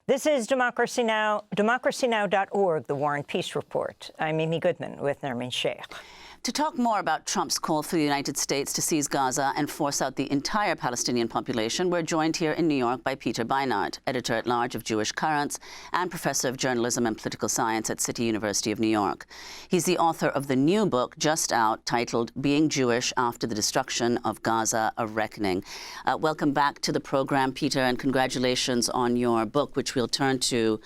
This is Democracy Now!, democracynow.org, The War and Peace Report. I'm Amy Goodman with Nermeen Sheikh. To talk more about Trump's call for the United States to seize Gaza and force out the entire Palestinian population, we're joined here in New York by Peter Beinart, editor-at-large of Jewish Currents and professor of journalism and political science at City University of New York. He's the author of the new book just out titled Being Jewish After the Destruction of Gaza, A Reckoning. Welcome back to the program, Peter, and congratulations on your book, which we'll turn to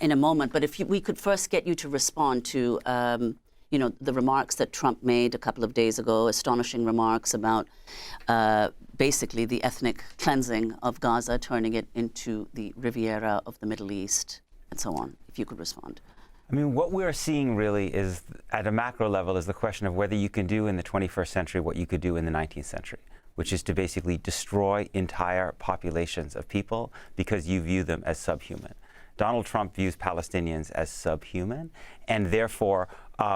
in a moment. But if we could first get you to respond to the remarks that Trump made a couple of days ago, astonishing remarks about basically the ethnic cleansing of Gaza, turning it into the Riviera of the Middle East, and so on. If you could respond. I mean, what we're seeing really is, at a macro level, is the question of whether you can do in the 21st century what you could do in the 19th century, which is to basically destroy entire populations of people because you view them as subhuman. Donald Trump views Palestinians as subhuman, and therefore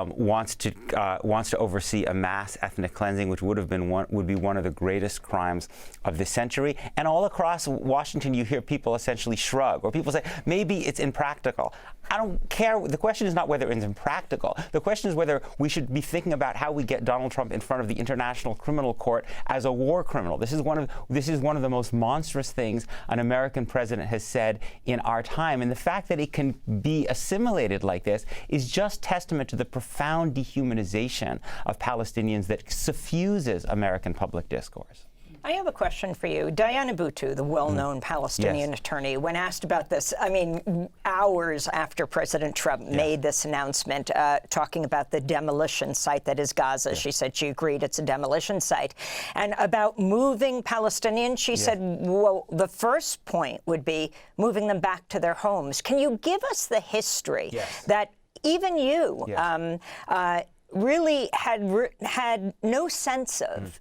wants to oversee a mass ethnic cleansing, which would be one of the greatest crimes of this century. And all across Washington, you hear people essentially shrug, or people say maybe it's impractical. I don't care. The question is not whether it's impractical. The question is whether we should be thinking about how we get Donald Trump in front of the International Criminal Court as a war criminal. This is one of the most monstrous things an American president has said in our time. And the fact that it can be assimilated like this is just testament to the profound dehumanization of Palestinians that suffuses American public discourse. I have a question for you. Diana Buttu, the well-known Palestinian attorney, when asked about this, I mean, hours after President Trump made this announcement, talking about the demolition site that is Gaza, she said she agreed it's a demolition site. And about moving Palestinians, she said, well, the first point would be moving them back to their homes. Can you give us the history that even you really had no sense of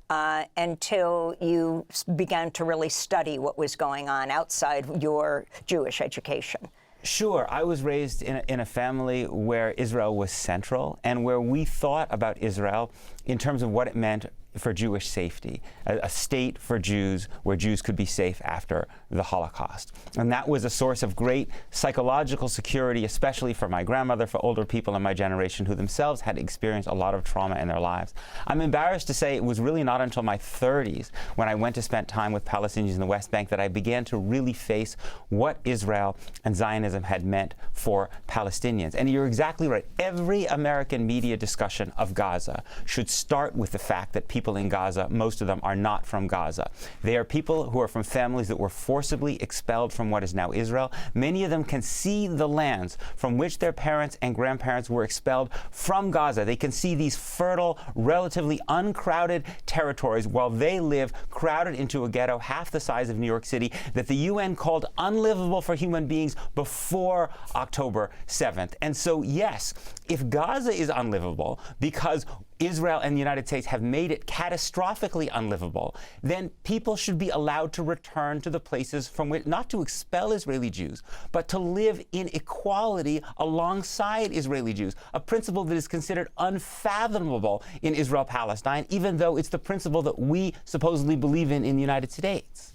until you began to really study what was going on outside your Jewish education? Sure. I was raised in a family where Israel was central and where we thought about Israel in terms of what it meant for Jewish safety, a state for Jews where Jews could be safe after the Holocaust. And that was a source of great psychological security, especially for my grandmother, for older people in my generation who themselves had experienced a lot of trauma in their lives. I'm embarrassed to say it was really not until my 30s, when I went to spend time with Palestinians in the West Bank, that I began to really face what Israel and Zionism had meant for Palestinians. And you're exactly right. Every American media discussion of Gaza should start with the fact that people in Gaza, most of them are not from Gaza. They are people who are from families that were forcibly expelled from what is now Israel. Many of them can see the lands from which their parents and grandparents were expelled from Gaza. They can see these fertile, relatively uncrowded territories while they live crowded into a ghetto half the size of New York City that the UN called unlivable for human beings before October 7th. And so, yes, if Gaza is unlivable because Israel and the United States have made it catastrophically unlivable, then people should be allowed to return to the places from which, not to expel Israeli Jews, but to live in equality alongside Israeli Jews, a principle that is considered unfathomable in Israel-Palestine, even though it's the principle that we supposedly believe in the United States.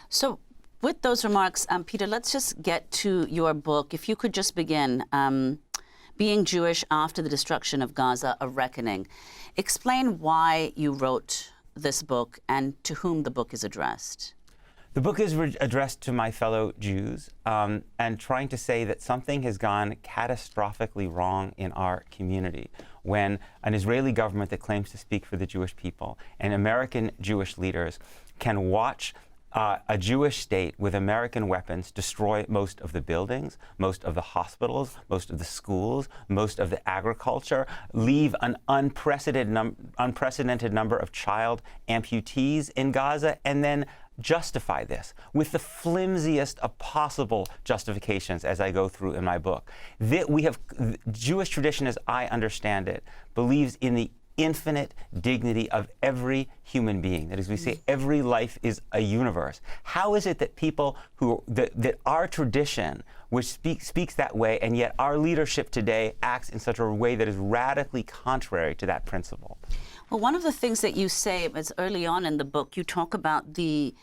So, with those remarks, Peter, let's just get to your book. If you could just begin. Being Jewish After the Destruction of Gaza, A Reckoning. Explain why you wrote this book and to whom the book is addressed. The book is addressed to my fellow Jews and trying to say that something has gone catastrophically wrong in our community when an Israeli government that claims to speak for the Jewish people and American Jewish leaders can watch a Jewish state with American weapons destroy most of the buildings, most of the hospitals, most of the schools, most of the agriculture, leave an unprecedented number of child amputees in Gaza, and then justify this with the flimsiest of possible justifications, as I go through in my book. Jewish tradition, as I understand it, believes in the infinite dignity of every human being. That is, we say every life is a universe. How is it that people that our tradition, which speaks that way, and yet our leadership today acts in such a way that is radically contrary to that principle? Well, one of the things that you say is early on in the book, you talk about the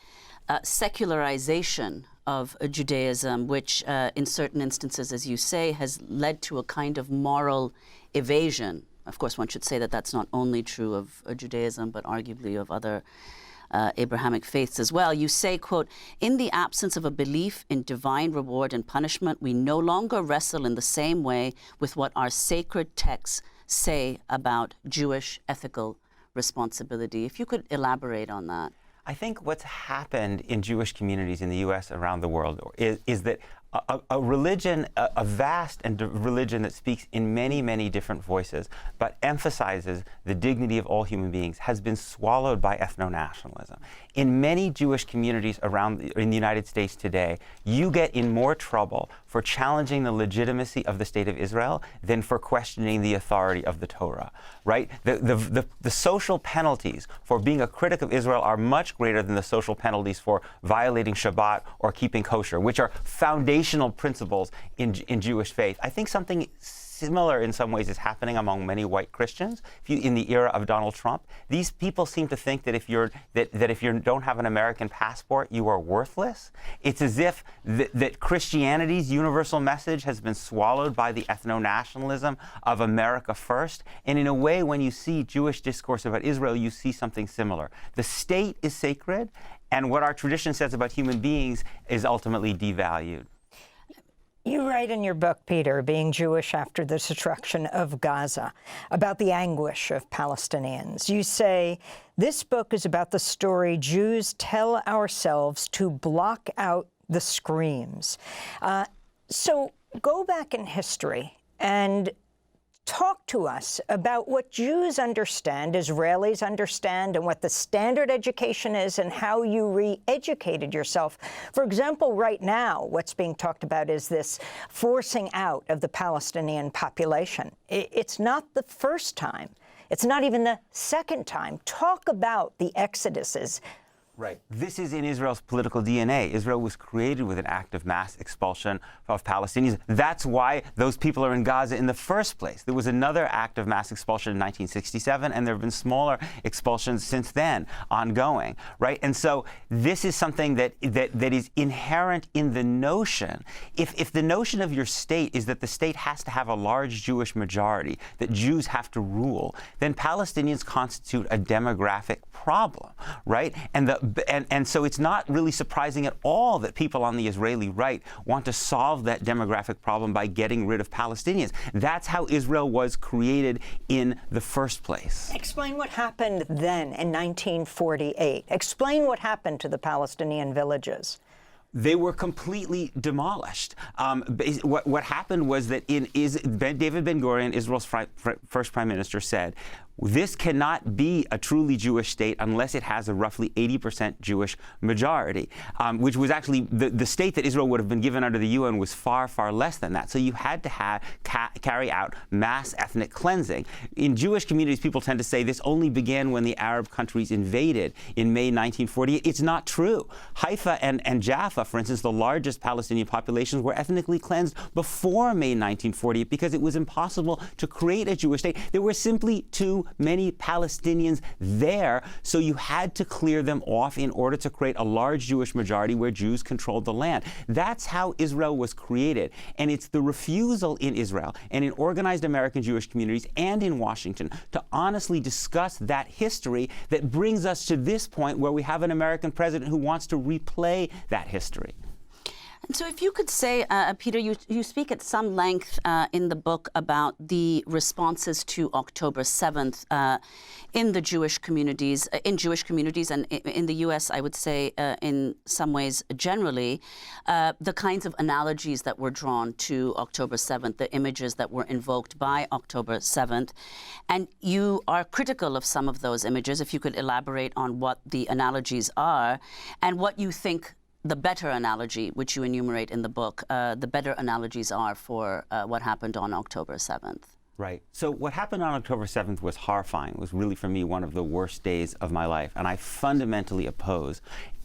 secularization of Judaism, which in certain instances, as you say, has led to a kind of moral evasion. Of course, one should say that that's not only true of Judaism, but arguably of other Abrahamic faiths as well. You say, quote, "In the absence of a belief in divine reward and punishment, we no longer wrestle in the same way with what our sacred texts say about Jewish ethical responsibility." If you could elaborate on that. I think what's happened in Jewish communities in the U.S. around the world is that a religion, a vast religion that speaks in many, many different voices, but emphasizes the dignity of all human beings, has been swallowed by ethnonationalism. In many Jewish communities in the United States today, you get in more trouble for challenging the legitimacy of the State of Israel than for questioning the authority of the Torah, right? The social penalties for being a critic of Israel are much greater than the social penalties for violating Shabbat or keeping kosher, which are foundational principles in Jewish faith. I think something similar in some ways is happening among many white Christians. In the era of Donald Trump, these people seem to think that if you don't have an American passport, you are worthless. It's as if that Christianity's universal message has been swallowed by the ethno-nationalism of America first. And in a way, when you see Jewish discourse about Israel, you see something similar. The state is sacred, and what our tradition says about human beings is ultimately devalued. You write in your book, Peter, Being Jewish After the Destruction of Gaza, about the anguish of Palestinians. You say, "This book is about the story Jews tell ourselves to block out the screams." So go back in history and talk to us about what Jews understand, Israelis understand, and what the standard education is and how you re-educated yourself. For example, right now, what's being talked about is this forcing out of the Palestinian population. It's not the first time. It's not even the second time. Talk about the exoduses. Right. This is in Israel's political DNA. Israel was created with an act of mass expulsion of Palestinians. That's why those people are in Gaza in the first place. There was another act of mass expulsion in 1967, and there have been smaller expulsions since then, ongoing. Right? And so this is something that is inherent in the notion. If the notion of your state is that the state has to have a large Jewish majority, that Jews have to rule, then Palestinians constitute a demographic problem. Right? And so it's not really surprising at all that people on the Israeli right want to solve that demographic problem by getting rid of Palestinians. That's how Israel was created in the first place. Explain what happened then in 1948. Explain what happened to the Palestinian villages. They were completely demolished. What happened was that David Ben-Gurion, Israel's first prime minister, said, this cannot be a truly Jewish state unless it has a roughly 80% Jewish majority, which was actually the state that Israel would have been given under the UN was far, far less than that. So you had to carry out mass ethnic cleansing. In Jewish communities, people tend to say this only began when the Arab countries invaded in May 1948. It's not true. Haifa and Jaffa, for instance, the largest Palestinian populations, were ethnically cleansed before May 1948 because it was impossible to create a Jewish state. There were simply too many Palestinians there, so you had to clear them off in order to create a large Jewish majority where Jews controlled the land. That's how Israel was created, and it's the refusal in Israel and in organized American Jewish communities and in Washington to honestly discuss that history that brings us to this point where we have an American president who wants to replay that history. And so if you could say, Peter, you speak at some length in the book about the responses to October 7th in the Jewish communities, and in the U.S., I would say, in some ways generally, the kinds of analogies that were drawn to October 7th, the images that were invoked by October 7th. And you are critical of some of those images. If you could elaborate on what the analogies are and what you think the better analogy, which you enumerate in the book, the better analogies are for what happened on October 7th. Right. So what happened on October 7th was horrifying. It was really, for me, one of the worst days of my life. And I fundamentally oppose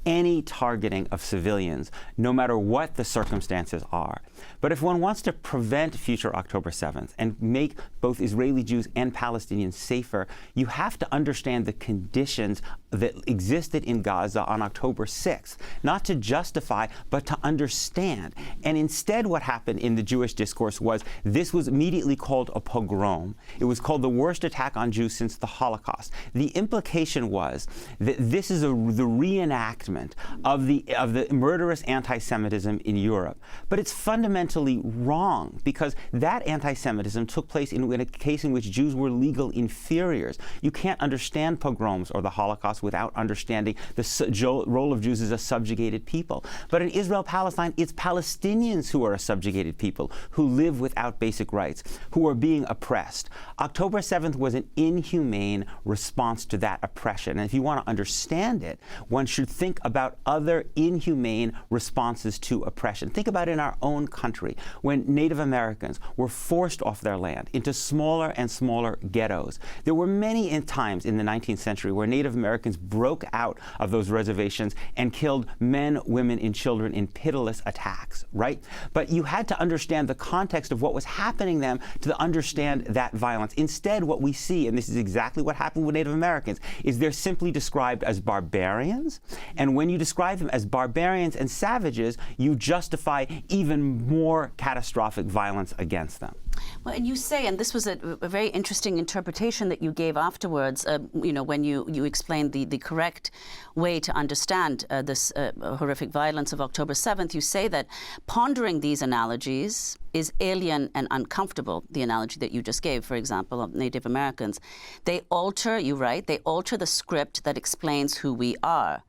any targeting of civilians, no matter what the circumstances are. But if one wants to prevent future October 7th and make both Israeli Jews and Palestinians safer, you have to understand the conditions that existed in Gaza on October 6th, not to justify, but to understand. And instead what happened in the Jewish discourse was this was immediately called a pogrom. It was called the worst attack on Jews since the Holocaust. The implication was that this is the reenactment of the murderous anti-Semitism in Europe. But it's fundamentally wrong, because that anti-Semitism took place in a case in which Jews were legal inferiors. You can't understand pogroms or the Holocaust without understanding the role of Jews as a subjugated people. But in Israel-Palestine, it's Palestinians who are a subjugated people, who live without basic rights, who are being oppressed. October 7th was an inhumane response to that oppression. And if you want to understand it, one should think about other inhumane responses to oppression. Think about in our own country, when Native Americans were forced off their land into smaller and smaller ghettos. There were many times in the 19th century where Native Americans broke out of those reservations and killed men, women, and children in pitiless attacks, right? But you had to understand the context of what was happening them to understand that violence. Instead, what we see, and this is exactly what happened with Native Americans, is they're simply described as barbarians. And when you describe them as barbarians and savages, you justify even more catastrophic violence against them. Well, and you say, and this was a very interesting interpretation that you gave afterwards, when you explained the correct way to understand this horrific violence of October 7th, you say that pondering these analogies is alien and uncomfortable. The analogy that you just gave, for example, of Native Americans. They alter, you write, they alter the script that explains who we are.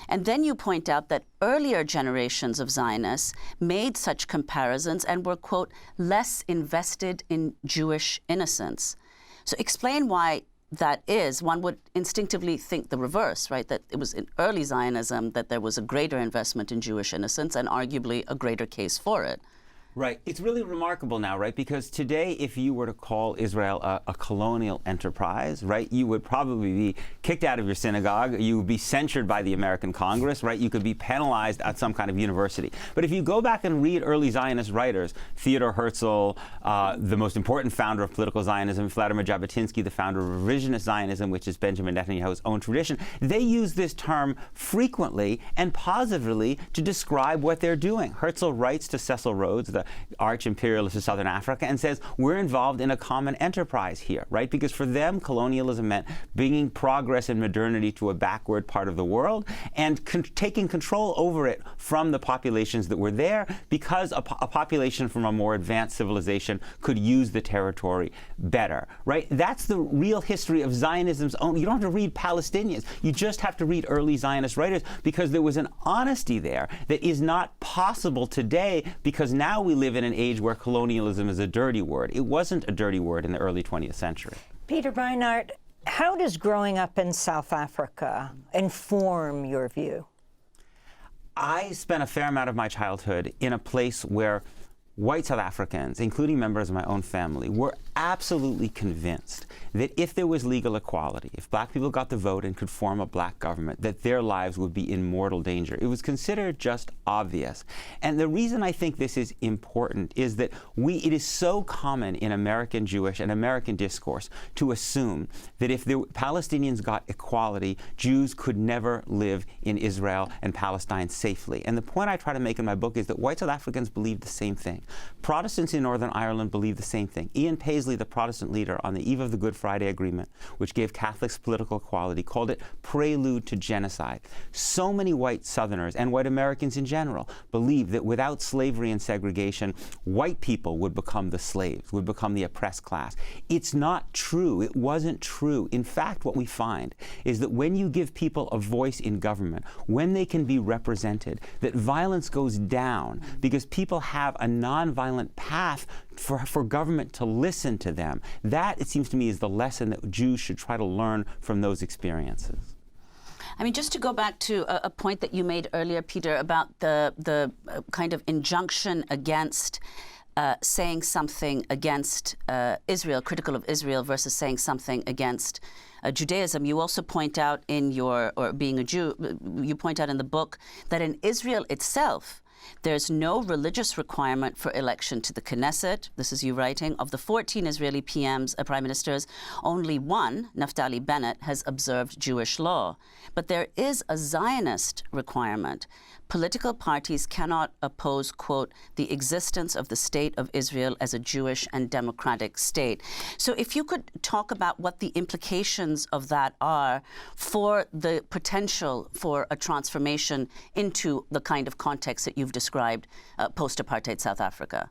And then you point out that earlier generations of Zionists made such comparisons and were, quote, less invested in Jewish innocence. So explain why that is. One would instinctively think the reverse, right? That it was in early Zionism that there was a greater investment in Jewish innocence and arguably a greater case for it. Right. It's really remarkable now, right? Because today, if you were to call Israel a colonial enterprise, right, you would probably be kicked out of your synagogue. You would be censured by the American Congress, right? You could be penalized at some kind of university. But if you go back and read early Zionist writers, Theodor Herzl, the most important founder of political Zionism, Vladimir Jabotinsky, the founder of revisionist Zionism, which is Benjamin Netanyahu's own tradition, they use this term frequently and positively to describe what they're doing. Herzl writes to Cecil Rhodes, the arch-imperialist of Southern Africa, and says, we're involved in a common enterprise here, right? Because for them, colonialism meant bringing progress and modernity to a backward part of the world and taking control over it from the populations that were there, because a population from a more advanced civilization could use the territory better, right? That's the real history of Zionism's own. You don't have to read Palestinians. You just have to read early Zionist writers, because there was an honesty there that is not possible today, because now we live in an age where colonialism is a dirty word. It wasn't a dirty word in the early 20th century. Peter Beinart, how does growing up in South Africa inform your view? I spent a fair amount of my childhood in a place where white South Africans, including members of my own family, were absolutely convinced that if there was legal equality, if black people got the vote and could form a black government, that their lives would be in mortal danger. It was considered just obvious. And the reason I think this is important is that it is so common in American Jewish and American discourse to assume that if the Palestinians got equality, Jews could never live in Israel and Palestine safely. And the point I try to make in my book is that white South Africans believe the same thing. Protestants in Northern Ireland believe the same thing. Ian Paisley, the Protestant leader, on the eve of the Good Friday Agreement, which gave Catholics political equality, called it prelude to genocide. So many white Southerners and white Americans in general believe that without slavery and segregation, white people would become the slaves, would become the oppressed class. It's not true. It wasn't true. In fact, what we find is that when you give people a voice in government, when they can be represented, that violence goes down because people have a nonviolent path for government to listen to them. That, it seems to me, is the lesson that Jews should try to learn from those experiences. I mean, just to go back to a point that you made earlier, Peter, about the kind of injunction against saying something against Israel, critical of Israel, versus saying something against Judaism. You also point out in your, or being a Jew, you point out in the book that in Israel itself, there's no religious requirement for election to the Knesset. This is you writing. Of the 14 Israeli PMs, prime ministers, only one, Naftali Bennett, has observed Jewish law. But there is a Zionist requirement. Political parties cannot oppose, quote, the existence of the state of Israel as a Jewish and democratic state. So if you could talk about what the implications of that are for the potential for a transformation into the kind of context that you've described, post-apartheid South Africa.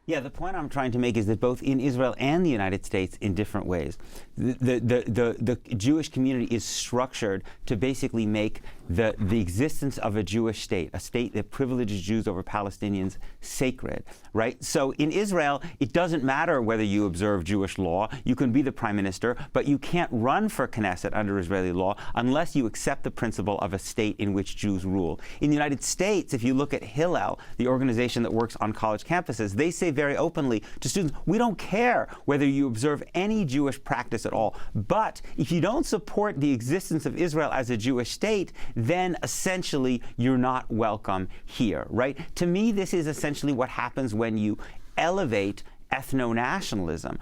Yeah, the point I'm trying to make is that both in Israel and the United States, in different ways, the Jewish community is structured to basically make the existence of a Jewish state, a state that privileges Jews over Palestinians, sacred, right? So in Israel, it doesn't matter whether you observe Jewish law. You can be the prime minister, but you can't run for Knesset under Israeli law unless you accept the principle of a state in which Jews rule. In the United States, if you look at Hillel, the organization that works on college campuses, they say very openly to students, we don't care whether you observe any Jewish practice at all, but if you don't support the existence of Israel as a Jewish state, then essentially you're not welcome here, right? To me, this is essentially what happens when you elevate ethnonationalism,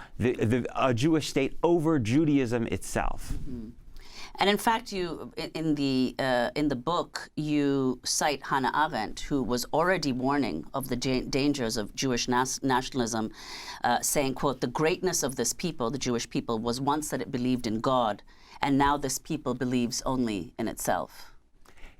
a Jewish state, over Judaism itself. Mm-hmm. And in fact, you in the book you cite Hannah Arendt, who was already warning of the dangers of Jewish nationalism, saying, "quote, the greatness of this people, the Jewish people, was once that it believed in God, and now this people believes only in itself."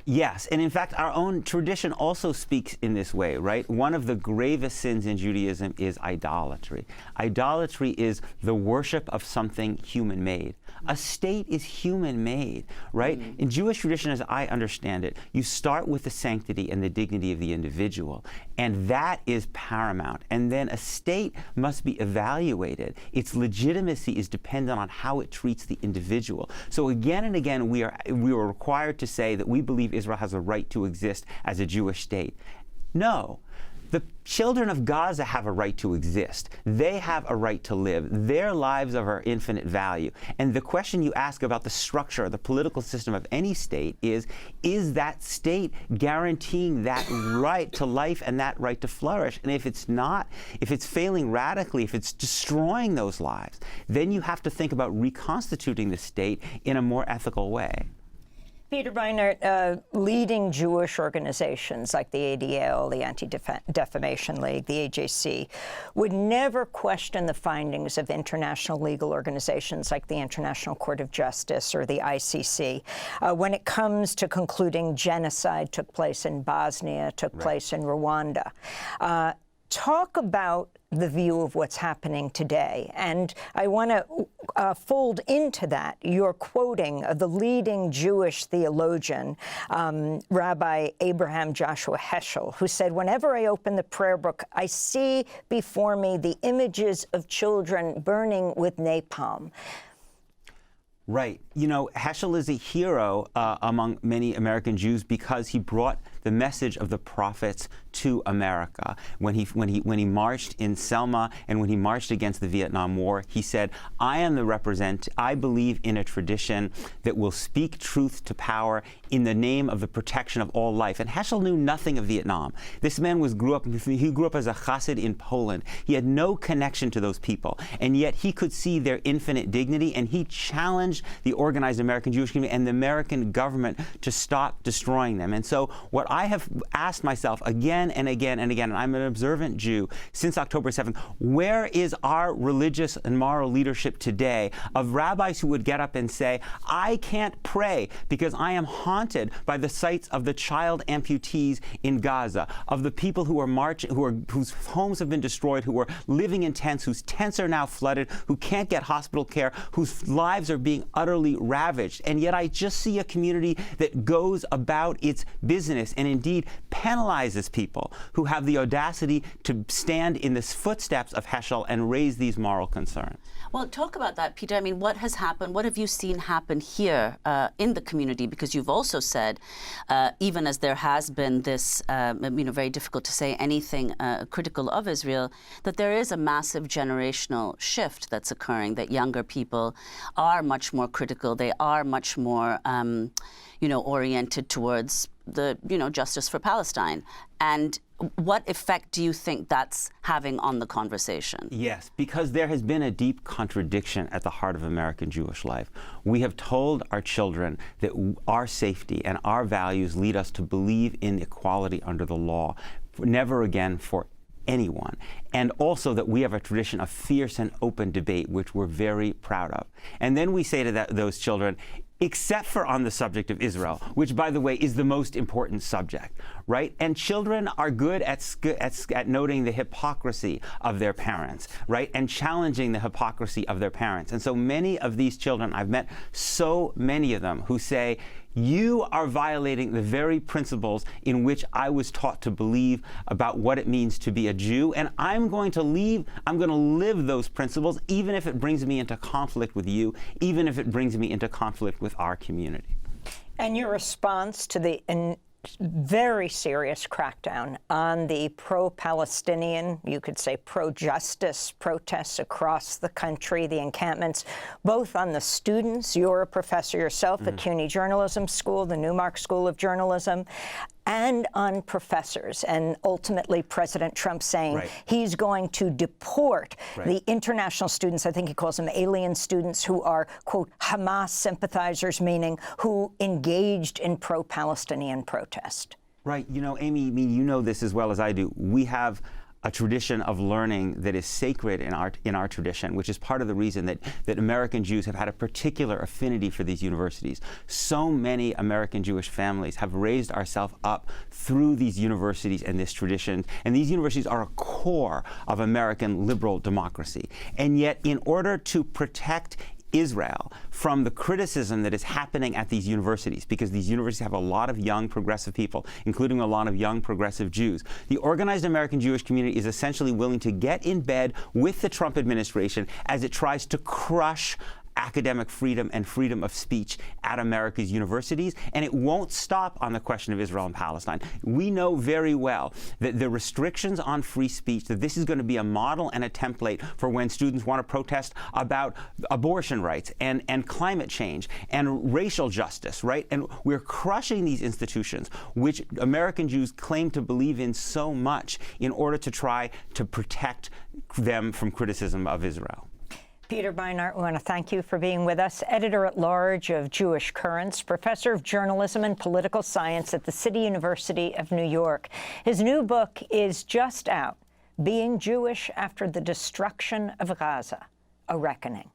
Yes, and in fact, our own tradition also speaks in this way, right? One of the gravest sins in Judaism is idolatry. Idolatry is the worship of something human-made. A state is human-made, right? Mm-hmm. In Jewish tradition, as I understand it, you start with the sanctity and the dignity of the individual, and that is paramount. And then a state must be evaluated. Its legitimacy is dependent on how it treats the individual. So again and again, we are required to say that we believe Israel has a right to exist as a Jewish state. No. The children of Gaza have a right to exist. They have a right to live. Their lives are of infinite value. And the question you ask about the structure, the political system of any state is that state guaranteeing that right to life and that right to flourish? And if it's not, if it's failing radically, if it's destroying those lives, then you have to think about reconstituting the state in a more ethical way. Peter Beinart, leading Jewish organizations like the ADL, the Anti-Defamation League, the AJC, would never question the findings of international legal organizations like the International Court of Justice or the ICC when it comes to concluding genocide took place in Bosnia, took place in Rwanda. Talk about the view of what's happening today. And I want to fold into that your quoting of the leading Jewish theologian, Rabbi Abraham Joshua Heschel, who said, "Whenever I open the prayer book, I see before me the images of children burning with napalm." Right. You know, Heschel is a hero among many American Jews because he brought the message of the prophets to America. When he marched in Selma and when he marched against the Vietnam War, he said, I believe in a tradition that will speak truth to power in the name of the protection of all life. And Heschel knew nothing of Vietnam. This man grew up as a chassid in Poland. He had no connection to those people. And yet he could see their infinite dignity, and he challenged the organized American Jewish community and the American government to stop destroying them. And so what I have asked myself again and again and again, and I'm an observant Jew since October 7th, where is our religious and moral leadership today of rabbis who would get up and say, I can't pray because I am haunted by the sights of the child amputees in Gaza, of the people who are marching, whose homes have been destroyed, who are living in tents, whose tents are now flooded, who can't get hospital care, whose lives are being utterly ravaged. And yet I just see a community that goes about its business and indeed penalizes people people who have the audacity to stand in the footsteps of Heschel and raise these moral concerns. Well, talk about that, Peter. I mean, what has happened? What have you seen happen here in the community? Because you've also said, even as there has been this, very difficult to say anything critical of Israel, that there is a massive generational shift that's occurring, that younger people are much more critical. They are much more, oriented towards the, justice for Palestine. And what effect do you think that's having on the conversation? Yes, because there has been a deep contradiction at the heart of American Jewish life. We have told our children that our safety and our values lead us to believe in equality under the law, never again for anyone, and also that we have a tradition of fierce and open debate, which we're very proud of. And then we say to those children, except for on the subject of Israel, which, by the way, is the most important subject, right? And children are good at noting the hypocrisy of their parents, right? And challenging the hypocrisy of their parents. And so many of these children, I've met so many of them who say, you are violating the very principles in which I was taught to believe about what it means to be a Jew, and I'm going to live those principles, even if it brings me into conflict with you, even if it brings me into conflict with our community. And your response to the very serious crackdown on the pro-Palestinian, you could say pro-justice protests across the country, the encampments, both on the students, you're a professor yourself at CUNY Journalism School, the Newmark School of Journalism, and on professors, and ultimately President Trump saying he's going to deport the international students, I think he calls them alien students, who are, quote, Hamas sympathizers, meaning who engaged in pro-Palestinian protest. Right. Amy, you know this as well as I do. We have a tradition of learning that is sacred in our tradition, which is part of the reason that American Jews have had a particular affinity for these universities. So many American Jewish families have raised ourselves up through these universities and this tradition, and these universities are a core of American liberal democracy. And yet, in order to protect Israel from the criticism that is happening at these universities, because these universities have a lot of young progressive people, including a lot of young progressive Jews. The organized American Jewish community is essentially willing to get in bed with the Trump administration as it tries to crush academic freedom and freedom of speech at America's universities, and it won't stop on the question of Israel and Palestine. We know very well that the restrictions on free speech, that this is going to be a model and a template for when students want to protest about abortion rights and climate change and racial justice, right? And we're crushing these institutions, which American Jews claim to believe in so much, in order to try to protect them from criticism of Israel. Peter Beinart, we want to thank you for being with us. Editor-at-large of Jewish Currents, professor of journalism and political science at the City University of New York. His new book is just out, Being Jewish After the Destruction of Gaza, A Reckoning.